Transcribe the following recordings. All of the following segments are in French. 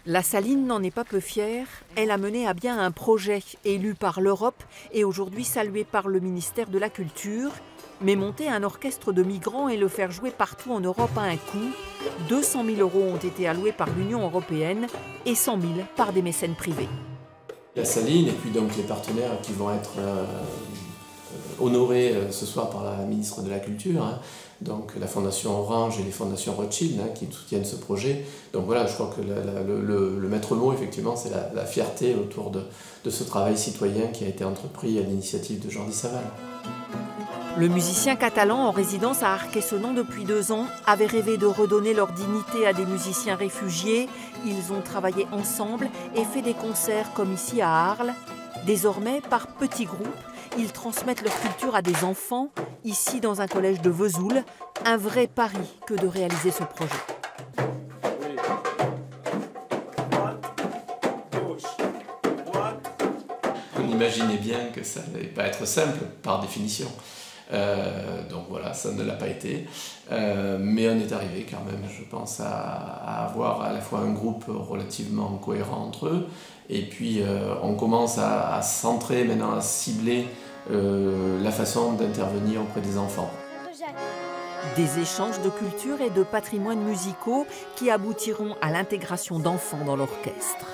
La Saline n'en est pas peu fière. Elle a mené à bien un projet élu par l'Europe et aujourd'hui salué par le ministère de la Culture. Mais monter un orchestre de migrants et le faire jouer partout en Europe a un coût. 200 000 € ont été alloués par l'Union européenne et 100 000 par des mécènes privés. La Saline et puis donc les partenaires qui vont être honorés ce soir par la ministre de la Culture, hein, donc la Fondation Orange et les fondations Rothschild qui soutiennent ce projet. Donc voilà, je crois que le maître mot, effectivement, c'est la fierté autour de ce travail citoyen qui a été entrepris à l'initiative de Jordi Savall. Le musicien catalan en résidence à Arquet-Senon depuis 2 ans avait rêvé de redonner leur dignité à des musiciens réfugiés. Ils ont travaillé ensemble et fait des concerts comme ici à Arles. Désormais, par petits groupes, ils transmettent leur culture à des enfants, ici dans un collège de Vesoul. Un vrai pari que de réaliser ce projet. On imaginait bien que ça n'allait pas être simple, par définition. Donc voilà, ça ne l'a pas été. Mais on est arrivé quand même, je pense, à avoir à la fois un groupe relativement cohérent entre eux, et puis on commence à centrer, maintenant à cibler la façon d'intervenir auprès des enfants. Des échanges de culture et de patrimoines musicaux qui aboutiront à l'intégration d'enfants dans l'orchestre.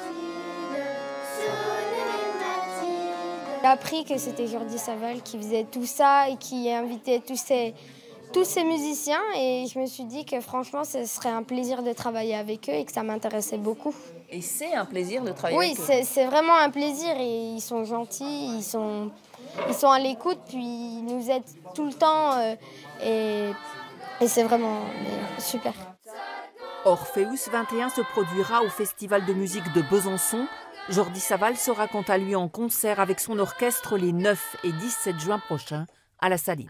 J'ai appris que c'était Jordi Savall qui faisait tout ça et qui invitait tous ces musiciens et je me suis dit que franchement ce serait un plaisir de travailler avec eux et que ça m'intéressait beaucoup. Et c'est un plaisir de travailler avec eux. Oui, c'est vraiment un plaisir et ils sont gentils, ils sont à l'écoute puis ils nous aident tout le temps et c'est vraiment super. Orpheus 21 se produira au Festival de musique de Besançon. Jordi Savall sera quant à lui en concert avec son orchestre les 9 et 17 juin prochains à la Saline.